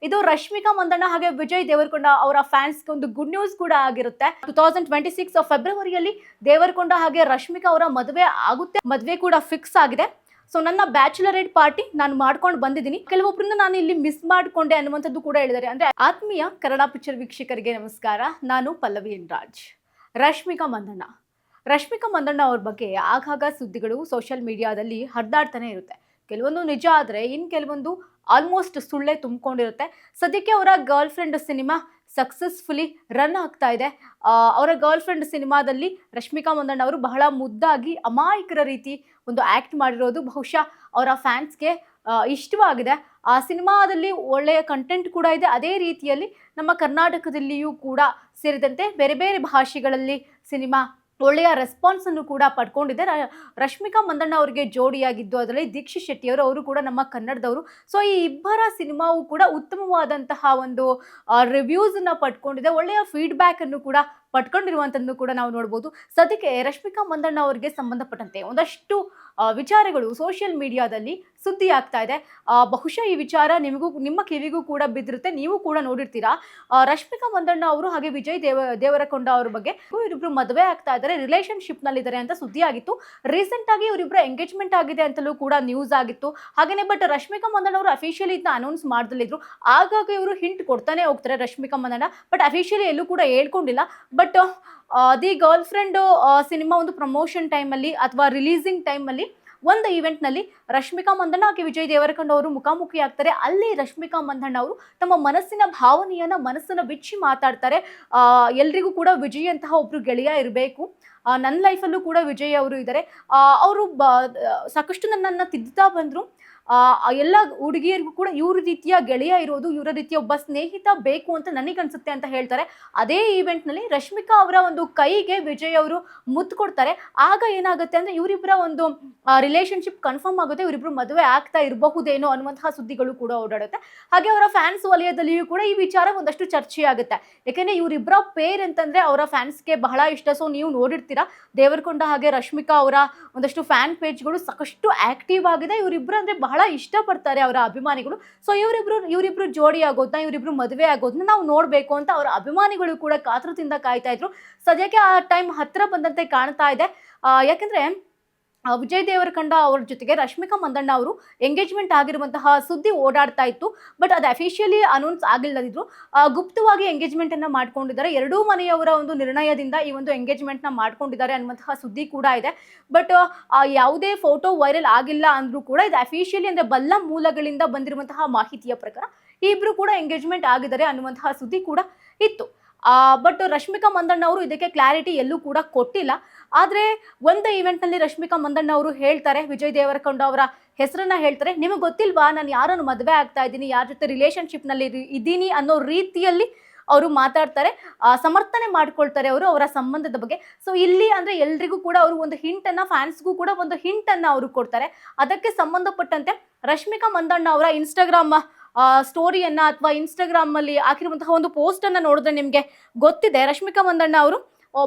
ಇದು ರಶ್ಮಿಕಾ ಮಂದಣ್ಣ ಹಾಗೆ ವಿಜಯ್ ದೇವರಕೊಂಡ ಅವರ ಫ್ಯಾನ್ಸ್ಗೆ ಒಂದು ಗುಡ್ ನ್ಯೂಸ್ ಕೂಡ ಆಗಿರುತ್ತೆ. 2026 ಫೆಬ್ರವರಿಯಲ್ಲಿ ದೇವರಕೊಂಡ ಹಾಗೆ ರಶ್ಮಿಕಾ ಅವರ ಮದುವೆ ಆಗುತ್ತೆ. ಮದುವೆ ಕೂಡ ಫಿಕ್ಸ್ ಆಗಿದೆ. ಸೊ ನನ್ನ ಬ್ಯಾಚುಲರೇಟ್ ಪಾರ್ಟಿ ನಾನು ಮಾಡ್ಕೊಂಡು ಬಂದಿದ್ದೀನಿ. ಕೆಲವೊಬ್ಬರನ್ನ ನಾನು ಇಲ್ಲಿ ಮಿಸ್ ಮಾಡ್ಕೊಂಡೆ ಅನ್ನುವಂಥದ್ದು ಕೂಡ ಹೇಳಿದ್ದಾರೆ. ಅಂದ್ರೆ ಆತ್ಮೀಯ ಕನ್ನಡ ಪಿಕ್ಚರ್ ವೀಕ್ಷಕರಿಗೆ ನಮಸ್ಕಾರ, ನಾನು ಪಲ್ಲವಿ ಎನ್ ರಾಜ್. ರಶ್ಮಿಕಾ ಮಂದಣ್ಣ ಅವ್ರ ಬಗ್ಗೆ ಆಗಾಗ ಸುದ್ದಿಗಳು ಸೋಷಿಯಲ್ ಮೀಡಿಯಾದಲ್ಲಿ ಹರಿದಾಡ್ತಾನೆ ಇರುತ್ತೆ. ಕೆಲವೊಂದು ನಿಜ ಆದರೆ ಇನ್ನು ಕೆಲವೊಂದು ಆಲ್ಮೋಸ್ಟ್ ಸುಳ್ಳೇ ತುಂಬಿಕೊಂಡಿರುತ್ತೆ. ಸದ್ಯಕ್ಕೆ ಅವರ girl friend cinema successfully run ಆಗ್ತಾ ಇದೆ. ಅವರ ಗರ್ಲ್ ಫ್ರೆಂಡ್ ಸಿನಿಮಾದಲ್ಲಿ ರಶ್ಮಿಕಾ ಮಂದಣ್ಣ ಅವರು ಬಹಳ ಮುದ್ದಾಗಿ ಅಮಾಯಕರ ರೀತಿ ಒಂದು ಆ್ಯಕ್ಟ್ ಮಾಡಿರೋದು ಬಹುಶಃ ಅವರ ಫ್ಯಾನ್ಸ್ಗೆ ಇಷ್ಟವಾಗಿದೆ. ಆ ಸಿನಿಮಾದಲ್ಲಿ ಒಳ್ಳೆಯ ಕಂಟೆಂಟ್ ಕೂಡ ಇದೆ. ಅದೇ ರೀತಿಯಲ್ಲಿ ನಮ್ಮ ಕರ್ನಾಟಕದಲ್ಲಿಯೂ ಕೂಡ ಸೇರಿದಂತೆ ಬೇರೆ ಬೇರೆ ಭಾಷೆಗಳಲ್ಲಿ ಸಿನಿಮಾ ಒಳ್ಳೆಯ ರೆಸ್ಪಾನ್ಸ್ ಅನ್ನು ಕೂಡ ಪಡ್ಕೊಂಡಿದೆ. ರಶ್ಮಿಕಾ ಮಂದಣ್ಣ ಅವರಿಗೆ ಜೋಡಿಯಾಗಿದ್ದು ಅದರಲ್ಲಿ ದೀಕ್ಷಿತ್ ಶೆಟ್ಟಿ ಅವರು ಕೂಡ ನಮ್ಮ ಕನ್ನಡದವರು. ಸೊ ಈ ಇಬ್ಬರ ಸಿನಿಮಾವು ಕೂಡ ಉತ್ತಮವಾದಂತಹ ಒಂದು ರಿವ್ಯೂಸ್ ಅನ್ನ ಪಡ್ಕೊಂಡಿದೆ. ಒಳ್ಳೆಯ ಫೀಡ್ಬ್ಯಾಕ್ ಅನ್ನು ಕೂಡ ಪಡ್ಕೊಂಡಿರುವಂಥದ್ದು ಕೂಡ ನಾವು ನೋಡ್ಬೋದು. ಸದ್ಯಕ್ಕೆ ರಶ್ಮಿಕಾ ಮಂದಣ್ಣ ಅವರಿಗೆ ಸಂಬಂಧಪಟ್ಟಂತೆ ಒಂದಷ್ಟು ವಿಚಾರಗಳು ಸೋಷಿಯಲ್ ಮೀಡಿಯಾದಲ್ಲಿ ಸುದ್ದಿ ಆಗ್ತಾ ಇದೆ. ಬಹುಶಃ ಈ ವಿಚಾರ ನಿಮ್ಮ ಕಿವಿಗೂ ಕೂಡ ಬಿದ್ದಿರುತ್ತೆ, ನೀವು ಕೂಡ ನೋಡಿರ್ತೀರಾ. ರಶ್ಮಿಕಾ ಮಂದಣ್ಣ ಅವರು ಹಾಗೆ ವಿಜಯ್ ದೇವರಕೊಂಡ ಅವ್ರ ಬಗ್ಗೆ ಇವರಿಬ್ರು ಮದುವೆ ಆಗ್ತಾ ಇದ್ದಾರೆ, ರಿಲೇಶನ್ಶಿಪ್ ನಲ್ಲಿ ಇದ್ದಾರೆ ಅಂತ ಸುದ್ದಿ ಆಗಿತ್ತು. ರೀಸೆಂಟ್ ಆಗಿ ಇವರಿಬ್ರು ಎಂಗೇಜ್ಮೆಂಟ್ ಆಗಿದೆ ಅಂತಲೂ ಕೂಡ ನ್ಯೂಸ್ ಆಗಿತ್ತು. ಹಾಗೇನೆ ಬಟ್ ರಶ್ಮಿಕಾ ಮಂದಣ್ಣ ಅವರು ಅಫಿಷಿಯಲಿ ಇದನ್ನ ಅನೌನ್ಸ್ ಮಾಡ್ದಲ್ಲಿದ್ರು. ಆಗಾಗ ಇವರು ಹಿಂಟ್ ಕೊಡ್ತಾನೆ ಹೋಗ್ತಾರೆ ರಶ್ಮಿಕಾ ಮಂದಣ್ಣ, ಬಟ್ ಅಫಿಷಿಯಲಿ ಎಲ್ಲೂ ಕೂಡ ಹೇಳ್ಕೊಂಡಿಲ್ಲ. But the girl friend cinema ಒಂದು ಪ್ರಮೋಷನ್ ಟೈಮಲ್ಲಿ ಅಥವಾ ರಿಲೀಸಿಂಗ್ ಟೈಮಲ್ಲಿ ಒಂದು ಈವೆಂಟ್ನಲ್ಲಿ ರಶ್ಮಿಕಾ ಮಂದಣ್ಣ ಹಾಗೆ ವಿಜಯ್ ದೇವರಕೊಂಡ ಅವರು ಮುಖಾಮುಖಿ ಆಗ್ತಾರೆ. ಅಲ್ಲಿ ರಶ್ಮಿಕಾ ಮಂದಣ್ಣ ಅವರು ತಮ್ಮ ಮನಸ್ಸನ್ನ ಬಿಚ್ಚಿ ಮಾತಾಡ್ತಾರೆ. ಎಲ್ರಿಗೂ ಕೂಡ ವಿಜಯ್ ಅಂತಹ ಒಬ್ರು ಗೆಳೆಯ ಇರಬೇಕು, ನನ್ನ ಲೈಫಲ್ಲೂ ಕೂಡ ವಿಜಯ್ ಅವರು ಇದ್ದಾರೆ. ಅವರು ಸಾಕಷ್ಟು ನನ್ನನ್ನು ತಿದ್ದುತ್ತಾ ಬಂದರು. ಎಲ್ಲ ಹುಡುಗಿಯರಿಗೂ ಕೂಡ ಇವ್ರ ರೀತಿಯ ಗೆಳೆಯ ಇರೋದು, ಇವರ ರೀತಿಯ ಒಬ್ಬ ಸ್ನೇಹಿತ ಬೇಕು ಅಂತ ನನಗನ್ಸುತ್ತೆ ಅಂತ ಹೇಳ್ತಾರೆ. ಅದೇ ಈವೆಂಟ್ನಲ್ಲಿ ರಶ್ಮಿಕಾ ಅವರ ಒಂದು ಕೈಗೆ ವಿಜಯ್ ಅವರು ಮುತ್ತು ಕೊಡ್ತಾರೆ. ಆಗ ಏನಾಗುತ್ತೆ ಅಂದರೆ ಇವರಿಬ್ಬರ ಒಂದು ರಿಲೇಶನ್ಶಿಪ್ ಕನ್ಫರ್ಮ್ ಆಗುತ್ತೆ, ಇವರಿಬ್ಬರು ಮದುವೆ ಆಗ್ತಾ ಇರಬಹುದೇನೋ ಅನ್ನುವಂತಹ ಸುದ್ದಿಗಳು ಕೂಡ ಓಡಾಡುತ್ತೆ. ಹಾಗೆ ಅವರ ಫ್ಯಾನ್ಸ್ ವಲಯದಲ್ಲಿಯೂ ಕೂಡ ಈ ವಿಚಾರ ಒಂದಷ್ಟು ಚರ್ಚೆ ಆಗುತ್ತೆ. ಯಾಕೆಂದರೆ ಇವರಿಬ್ಬರ ಪೇರ್ ಅಂತಂದರೆ ಅವರ ಫ್ಯಾನ್ಸ್ಗೆ ಬಹಳ ಇಷ್ಟ. ಸೊ ನೀವು ನೋಡಿರ್ತೀರಾ ದೇವರಕೊಂಡ ಹಾಗೆ ರಶ್ಮಿಕಾ ಅವರ ಒಂದಷ್ಟು ಫ್ಯಾನ್ ಪೇಜ್ಗಳು ಸಾಕಷ್ಟು ಆಕ್ಟಿವ್ ಆಗಿದೆ. ಇವರಿಬ್ಬರು ಅಂದರೆ ಬಹಳ ಇಷ್ಟಪಡ್ತಾರೆ ಅವರ ಅಭಿಮಾನಿಗಳು. ಸೊ ಇವರಿಬ್ರು ಜೋಡಿ ಆಗೋದನ್ನ, ಇವರಿಬ್ರು ಮದುವೆ ಆಗೋದನ್ನ ನಾವು ನೋಡಬೇಕು ಅಂತ ಅವರ ಅಭಿಮಾನಿಗಳು ಕೂಡ ಕಾತರದಿಂದ ಕಾಯ್ತಾ ಇದ್ರು. ಸದ್ಯಕ್ಕೆ ಆ ಟೈಮ್ ಹತ್ರ ಬಂದಂತೆ ಕಾಣ್ತಾ ಇದೆ. ಯಾಕಂದ್ರೆ ವಿಜಯ್ ದೇವರಕೊಂಡ ಅವ್ರ ಜೊತೆಗೆ ರಶ್ಮಿಕಾ ಮಂದಣ್ಣ ಅವರು ಎಂಗೇಜ್ಮೆಂಟ್ ಆಗಿರುವಂತಹ ಸುದ್ದಿ ಓಡಾಡ್ತಾ ಇತ್ತು. ಬಟ್ ಅದು ಅಫಿಷಿಯಲಿ ಅನೌನ್ಸ್ ಆಗಿಲ್ಲದಿದ್ರು ಗುಪ್ತವಾಗಿ ಎಂಗೇಜ್ಮೆಂಟ್ ಅನ್ನ ಮಾಡ್ಕೊಂಡಿದ್ದಾರೆ. ಎರಡೂ ಮನೆಯವರ ಒಂದು ನಿರ್ಣಯದಿಂದ ಈ ಒಂದು ಎಂಗೇಜ್ಮೆಂಟ್ ನ ಮಾಡ್ಕೊಂಡಿದ್ದಾರೆ ಅನ್ನುವಂತಹ ಸುದ್ದಿ ಕೂಡ ಇದೆ. ಬಟ್ ಯಾವುದೇ ಫೋಟೋ ವೈರಲ್ ಆಗಿಲ್ಲ ಅಂದ್ರೂ ಕೂಡ ಇದು ಅಫಿಷಿಯಲಿ ಅಂದ್ರೆ ಬಲ್ಲ ಮೂಲಗಳಿಂದ ಬಂದಿರುವಂತಹ ಮಾಹಿತಿಯ ಪ್ರಕಾರ ಈ ಇಬ್ರು ಕೂಡ ಎಂಗೇಜ್ಮೆಂಟ್ ಆಗಿದ್ದಾರೆ ಅನ್ನುವಂತಹ ಸುದ್ದಿ ಕೂಡ ಇತ್ತು. ಬಟ್ ರಶ್ಮಿಕಾ ಮಂದಣ್ಣ ಅವರು ಇದಕ್ಕೆ ಕ್ಲಾರಿಟಿ ಎಲ್ಲೂ ಕೂಡ ಕೊಟ್ಟಿಲ್ಲ. ಆದರೆ ಒಂದು ಈವೆಂಟ್ನಲ್ಲಿ ರಶ್ಮಿಕಾ ಮಂದಣ್ಣ ಅವರು ಹೇಳ್ತಾರೆ, ವಿಜಯ್ ದೇವರಕೊಂಡ ಅವರ ಹೆಸರನ್ನ ಹೇಳ್ತಾರೆ, ನಿಮಗೆ ಗೊತ್ತಿಲ್ವಾ ನಾನು ಯಾರನ್ನು ಮದುವೆ ಆಗ್ತಾ ಇದ್ದೀನಿ, ಯಾರ ಜೊತೆ ರಿಲೇಶನ್ಶಿಪ್ನಲ್ಲಿ ಇದ್ದೀನಿ ಅನ್ನೋ ರೀತಿಯಲ್ಲಿ ಅವರು ಮಾತಾಡ್ತಾರೆ, ಸಮರ್ಥನೆ ಮಾಡ್ಕೊಳ್ತಾರೆ ಅವರು ಅವರ ಸಂಬಂಧದ ಬಗ್ಗೆ. ಸೊ ಇಲ್ಲಿ ಅಂದರೆ ಎಲ್ರಿಗೂ ಕೂಡ ಅವರು ಒಂದು ಹಿಂಟನ್ನು, ಫ್ಯಾನ್ಸ್ಗೂ ಕೂಡ ಒಂದು ಹಿಂಟನ್ನು ಅವರು ಕೊಡ್ತಾರೆ. ಅದಕ್ಕೆ ಸಂಬಂಧಪಟ್ಟಂತೆ ರಶ್ಮಿಕಾ ಮಂದಣ್ಣ ಅವರ ಇನ್ಸ್ಟಾಗ್ರಾಮ್ ಸ್ಟೋರಿಯನ್ನು ಅಥವಾ ಇನ್ಸ್ಟಾಗ್ರಾಮಲ್ಲಿ ಹಾಕಿರುವಂತಹ ಒಂದು ಪೋಸ್ಟನ್ನು ನೋಡಿದ್ರೆ ನಿಮಗೆ ಗೊತ್ತಿದೆ. ರಶ್ಮಿಕಾ ಮಂದಣ್ಣ ಅವರು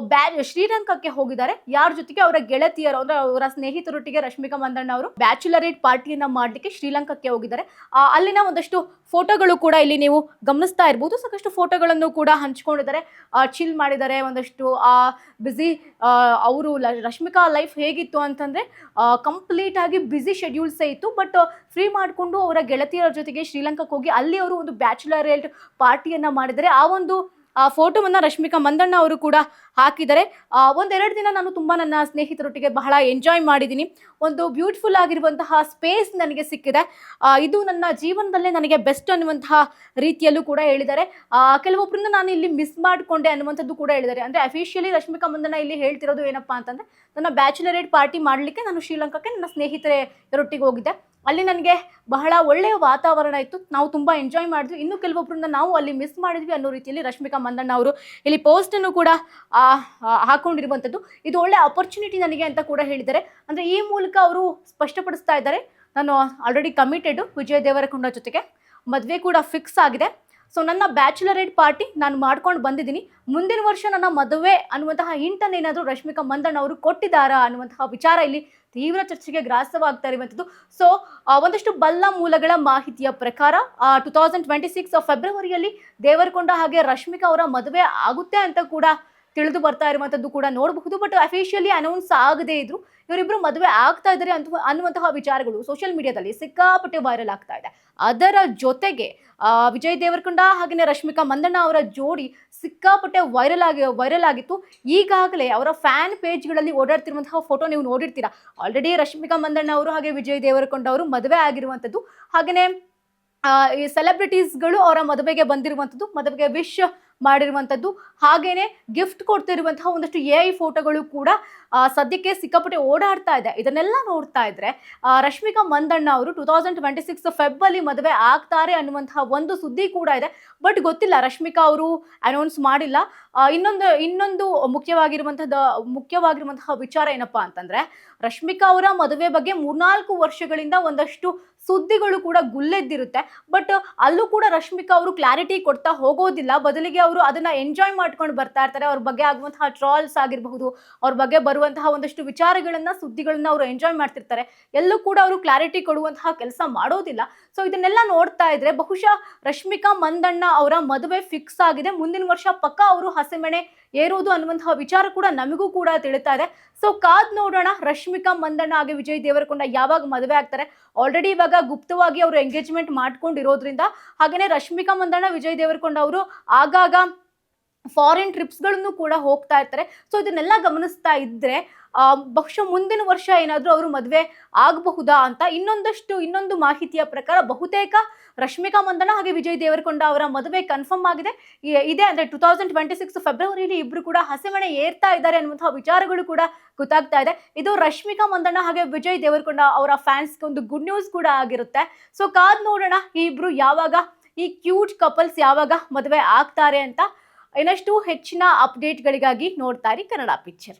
ಶ್ರೀಲಂಕಾಕ್ಕೆ ಹೋಗಿದ್ದಾರೆ. ಯಾರ ಜೊತೆಗೆ ಅವರ ಗೆಳತಿಯರು ಅಂದ್ರೆ ಅವರ ಸ್ನೇಹಿತರೊಟ್ಟಿಗೆ ರಶ್ಮಿಕಾ ಮಂದಣ್ಣ ಅವರು ಬ್ಯಾಚುಲರೇಟ್ ಪಾರ್ಟಿಯನ್ನ ಮಾಡಲಿಕ್ಕೆ ಶ್ರೀಲಂಕಾಕ್ಕೆ ಹೋಗಿದ್ದಾರೆ. ಅಲ್ಲಿನ ಒಂದಷ್ಟು ಫೋಟೋಗಳು ಕೂಡ ಇಲ್ಲಿ ನೀವು ಗಮನಿಸ್ತಾ ಇರ್ಬೋದು. ಸಾಕಷ್ಟು ಫೋಟೋಗಳನ್ನು ಕೂಡ ಹಂಚ್ಕೊಂಡಿದ್ದಾರೆ, ಚಿಲ್ ಮಾಡಿದ್ದಾರೆ. ಒಂದಷ್ಟು ಬ್ಯುಸಿ ಅವರು ರಶ್ಮಿಕಾ ಲೈಫ್ ಹೇಗಿತ್ತು ಅಂತಂದ್ರೆ ಕಂಪ್ಲೀಟ್ ಆಗಿ ಬ್ಯುಸಿ ಶೆಡ್ಯೂಲ್ಸೇ ಇತ್ತು. ಬಟ್ ಫ್ರೀ ಮಾಡಿಕೊಂಡು ಅವರ ಗೆಳತಿಯರ ಜೊತೆಗೆ ಶ್ರೀಲಂಕಾಕ್ಕೆ ಹೋಗಿ ಅಲ್ಲಿ ಅವರು ಒಂದು ಬ್ಯಾಚುಲರೇಟ್ ಪಾರ್ಟಿಯನ್ನ ಮಾಡಿದ್ದಾರೆ. ಆ ಒಂದು ಫೋಟೋವನ್ನ ರಶ್ಮಿಕಾ ಮಂದಣ್ಣ ಅವರು ಕೂಡ ಹಾಕಿದ್ದಾರೆ. ಒಂದೆರಡು ದಿನ ನಾನು ತುಂಬ ನನ್ನ ಸ್ನೇಹಿತರೊಟ್ಟಿಗೆ ಬಹಳ ಎಂಜಾಯ್ ಮಾಡಿದ್ದೀನಿ. ಒಂದು ಬ್ಯೂಟಿಫುಲ್ ಆಗಿರುವಂತಹ ಸ್ಪೇಸ್ ನನಗೆ ಸಿಕ್ಕಿದೆ. ಇದು ನನ್ನ ಜೀವನದಲ್ಲೇ ನನಗೆ ಬೆಸ್ಟ್ ಅನ್ನುವಂತಹ ರೀತಿಯಲ್ಲೂ ಕೂಡ ಹೇಳಿದ್ದಾರೆ. ಕೆಲವೊಬ್ಬರನ್ನ ನಾನು ಇಲ್ಲಿ ಮಿಸ್ ಮಾಡಿಕೊಂಡೆ ಅನ್ನುವಂಥದ್ದು ಕೂಡ ಹೇಳಿದ್ದಾರೆ. ಅಂದರೆ ಅಫಿಷಿಯಲಿ ರಶ್ಮಿಕಾ ಮಂದಣ್ಣ ಇಲ್ಲಿ ಹೇಳ್ತಿರೋದು ಏನಪ್ಪಾ ಅಂತಂದರೆ, ನನ್ನ ಬ್ಯಾಚುಲರೇಟ್ ಪಾರ್ಟಿ ಮಾಡಲಿಕ್ಕೆ ನಾನು ಶ್ರೀಲಂಕಾಕ್ಕೆ ನನ್ನ ಸ್ನೇಹಿತರೊಟ್ಟಿಗೆ ಹೋಗಿದ್ದೆ. ಅಲ್ಲಿ ನನಗೆ ಬಹಳ ಒಳ್ಳೆಯ ವಾತಾವರಣ ಇತ್ತು, ನಾವು ತುಂಬ ಎಂಜಾಯ್ ಮಾಡಿದ್ವಿ. ಇನ್ನು ಕೆಲವೊಬ್ಬರನ್ನ ನಾವು ಅಲ್ಲಿ ಮಿಸ್ ಮಾಡಿದ್ವಿ ಅನ್ನೋ ರೀತಿಯಲ್ಲಿ ರಶ್ಮಿಕಾ ಮಂದಣ್ಣ ಅವರು ಇಲ್ಲಿ ಪೋಸ್ಟನ್ನು ಕೂಡ ಹಾಕೊಂಡಿರುವಂಥದ್ದು. ಇದು ಒಳ್ಳೆ ಅಪರ್ಚುನಿಟಿ ನನಗೆ ಅಂತ ಕೂಡ ಹೇಳಿದ್ದಾರೆ. ಅಂದರೆ ಈ ಮೂಲಕ ಅವರು ಸ್ಪಷ್ಟಪಡಿಸ್ತಾ ಇದ್ದಾರೆ, ನಾನು ಆಲ್ರೆಡಿ ಕಮಿಟೆಡ್ ವಿಜಯ್ ದೇವರಕೊಂಡ ಜೊತೆಗೆ, ಮದುವೆ ಕೂಡ ಫಿಕ್ಸ್ ಆಗಿದೆ. ಸೊ ನನ್ನ ಬ್ಯಾಚುಲರೇಟ್ ಪಾರ್ಟಿ ನಾನು ಮಾಡ್ಕೊಂಡು ಬಂದಿದ್ದೀನಿ, ಮುಂದಿನ ವರ್ಷ ನನ್ನ ಮದುವೆ ಅನ್ನುವಂತಹ ಹಿಂಟನ್ನು ಏನಾದರೂ ರಶ್ಮಿಕಾ ಮಂದಣ್ಣ ಅವರು ಕೊಟ್ಟಿದ್ದಾರಾ ಅನ್ನುವಂತಹ ವಿಚಾರ ಇಲ್ಲಿ ತೀವ್ರ ಚರ್ಚೆಗೆ ಗ್ರಾಸವಾಗ್ತಾ ಇರುವಂಥದ್ದು. ಸೊ ಒಂದಷ್ಟು ಬಲ್ಲ ಮೂಲಗಳ ಮಾಹಿತಿಯ ಪ್ರಕಾರ 2026 ಫೆಬ್ರವರಿಯಲ್ಲಿ ದೇವರಕೊಂಡ ಹಾಗೆ ರಶ್ಮಿಕಾ ಅವರ ಮದುವೆ ಆಗುತ್ತೆ ಅಂತ ಕೂಡ ತಿಳಿದು ಬರ್ತಾ ಇರುವಂತದ್ದು ಕೂಡ ನೋಡಬಹುದು. ಬಟ್ ಅಫಿಷಿಯಲಿ ಅನೌನ್ಸ್ ಆಗದೇ ಇದ್ರು ಇವರಿಬ್ರು ಮದುವೆ ಆಗ್ತಾ ಇದ್ದಾರೆ ಅನ್ನುವಂತಹ ವಿಚಾರಗಳು ಸೋಷಿಯಲ್ ಮೀಡಿಯಾದಲ್ಲಿ ಸಿಕ್ಕಾಪಟ್ಟೆ ವೈರಲ್ ಆಗ್ತಾ ಇದೆ. ಅದರ ಜೊತೆಗೆ ವಿಜಯ್ ದೇವರಕೊಂಡ ಹಾಗೆಯೇ ರಶ್ಮಿಕಾ ಮಂದಣ್ಣ ಅವರ ಜೋಡಿ ಸಿಕ್ಕಾಪಟ್ಟೆ ವೈರಲ್ ಆಗಿತ್ತು. ಈಗಾಗಲೇ ಅವರ ಫ್ಯಾನ್ ಪೇಜ್ಗಳಲ್ಲಿ ಓಡಾಡ್ತಿರುವಂತಹ ಫೋಟೋ ನೀವು ನೋಡಿರ್ತೀರಾ. ಆಲ್ರೆಡಿ ರಶ್ಮಿಕಾ ಮಂದಣ್ಣ ಅವರು ಹಾಗೆ ವಿಜಯ್ ದೇವರಕೊಂಡ ಅವರು ಮದುವೆ ಆಗಿರುವಂಥದ್ದು. ಹಾಗೆಯೇ ಈ ಸೆಲೆಬ್ರಿಟೀಸ್ಗಳು ಅವರ ಮದುವೆಗೆ ಬಂದಿರುವಂಥದ್ದು, ಮದುವೆಗೆ ವಿಶ್ ಮಾಡಿರುವಂಥದ್ದು, ಹಾಗೇನೆ ಗಿಫ್ಟ್ ಕೊಡ್ತಿರುವಂತಹ ಒಂದಷ್ಟು AI ಫೋಟೋಗಳು ಕೂಡ ಸದ್ಯಕ್ಕೆ ಸಿಕ್ಕಾಪಟ್ಟೆ ಓಡಾಡ್ತಾ ಇದೆ. ಇದನ್ನೆಲ್ಲ ನೋಡ್ತಾ ಇದ್ರೆ ರಶ್ಮಿಕಾ ಮಂದಣ್ಣ ಅವರು 2026 ಫೆಬ್ರಲ್ಲಿ ಮದುವೆ ಆಗ್ತಾರೆ ಅನ್ನುವಂತಹ ಒಂದು ಸುದ್ದಿ ಕೂಡ ಇದೆ. ಬಟ್ ಗೊತ್ತಿಲ್ಲ, ರಶ್ಮಿಕಾ ಅವರು ಅನೌನ್ಸ್ ಮಾಡಿಲ್ಲ. ಇನ್ನೊಂದು ಮುಖ್ಯವಾಗಿರುವಂತಹ ವಿಚಾರ ಏನಪ್ಪಾ ಅಂತಂದ್ರೆ, ರಶ್ಮಿಕಾ ಅವರ ಮದುವೆ ಬಗ್ಗೆ 3-4 ವರ್ಷಗಳಿಂದ ಒಂದಷ್ಟು ಸುದ್ದಿಗಳು ಕೂಡ ಗುಲ್ಲೆದ್ದಿರುತ್ತೆ. ಬಟ್ ಅಲ್ಲೂ ಕೂಡ ರಶ್ಮಿಕಾ ಅವರು ಕ್ಲಾರಿಟಿ ಕೊಡ್ತಾ ಹೋಗೋದಿಲ್ಲ. ಬದಲಿಗೆ ಅವರು ಅದನ್ನ ಎಂಜಾಯ್ ಮಾಡ್ಕೊಂಡು ಬರ್ತಾ ಇರ್ತಾರೆ. ಅವ್ರ ಬಗ್ಗೆ ಆಗುವಂತಹ ಟ್ರಾಲ್ಸ್ ಆಗಿರಬಹುದು, ಅವ್ರ ಬಗ್ಗೆ ಬರುವಂತಹ ಒಂದಷ್ಟು ವಿಚಾರಗಳನ್ನ, ಸುದ್ದಿಗಳನ್ನ ಅವರು ಎಂಜಾಯ್ ಮಾಡ್ತಿರ್ತಾರೆ. ಎಲ್ಲೂ ಕೂಡ ಅವರು ಕ್ಲಾರಿಟಿ ಕೊಡುವಂತಹ ಕೆಲಸ ಮಾಡೋದಿಲ್ಲ. ಸೊ ಇದನ್ನೆಲ್ಲ ನೋಡ್ತಾ ಇದ್ರೆ ಬಹುಶಃ ರಶ್ಮಿಕಾ ಮಂದಣ್ಣ ಅವರ ಮದುವೆ ಫಿಕ್ಸ್ ಆಗಿದೆ. ಮುಂದಿನ ವರ್ಷ ಪಕ್ಕ ಅವರು ಹಸೆಮಣೆ ಏರೋದು ಅನ್ನುವಂತಹ ವಿಚಾರ ಕೂಡ ನಮಗೂ ಕೂಡ ತಿಳಿತಾ ಇದೆ. ಸೊ ಕಾದ್ ನೋಡೋಣ, ರಶ್ಮಿಕಾ ಮಂದಣ್ಣ ಹಾಗೆ ವಿಜಯ್ ದೇವರಕೊಂಡ ಯಾವಾಗ ಮದುವೆ ಆಗ್ತಾರೆ. ಆಲ್ರೆಡಿ ಇವಾಗ ಗುಪ್ತವಾಗಿ ಅವರು ಎಂಗೇಜ್ಮೆಂಟ್ ಮಾಡ್ಕೊಂಡಿರೋದ್ರಿಂದ, ಹಾಗೇನೆ ರಶ್ಮಿಕಾ ಮಂದಣ್ಣ ವಿಜಯ್ ದೇವರಕೊಂಡ ಅವರು ಆಗಾಗ ಫಾರಿನ್ ಟ್ರಿಪ್ಸ್ಗಳನ್ನು ಕೂಡ ಹೋಗ್ತಾ ಇರ್ತಾರೆ. ಸೊ ಇದನ್ನೆಲ್ಲ ಗಮನಿಸ್ತಾ ಇದ್ರೆ ಬಹುಶಃ ಮುಂದಿನ ವರ್ಷ ಏನಾದರೂ ಅವರು ಮದುವೆ ಆಗಬಹುದಾ ಅಂತ ಇನ್ನೊಂದು ಮಾಹಿತಿಯ ಪ್ರಕಾರ ಬಹುತೇಕ ರಶ್ಮಿಕಾ ಮಂದಣ್ಣ ಹಾಗೆ ವಿಜಯ್ ದೇವರಕೊಂಡ ಅವರ ಮದುವೆ ಕನ್ಫರ್ಮ್ ಆಗಿದೆ. ಇದೆ ಅಂದ್ರೆ 2026 ಫೆಬ್ರವರಿಯಲ್ಲಿ ಇಬ್ರು ಕೂಡ ಹಸೆಮಣೆ ಏರ್ತಾ ಇದ್ದಾರೆ ಅನ್ನುವಂತಹ ವಿಚಾರಗಳು ಕೂಡ ಗೊತ್ತಾಗ್ತಾ ಇದೆ. ಇದು ರಶ್ಮಿಕಾ ಮಂದಣ್ಣ ಹಾಗೆ ವಿಜಯ್ ದೇವರಕೊಂಡ ಅವರ ಫ್ಯಾನ್ಸ್ಗೆ ಒಂದು ಗುಡ್ ನ್ಯೂಸ್ ಕೂಡ ಆಗಿರುತ್ತೆ. ಸೊ ಕಾದ್ ನೋಡೋಣ ಈ ಇಬ್ರು ಯಾವಾಗ, ಈ ಕ್ಯೂಟ್ ಕಪಲ್ಸ್ ಯಾವಾಗ ಮದುವೆ ಆಗ್ತಾರೆ ಅಂತ. ಇನ್ನಷ್ಟು ಹೆಚ್ಚಿನ ಅಪ್ಡೇಟ್ಗಳಿಗಾಗಿ ನೋಡ್ತಾ ಇರಿ ಕನ್ನಡ ಪಿಕ್ಚರ್.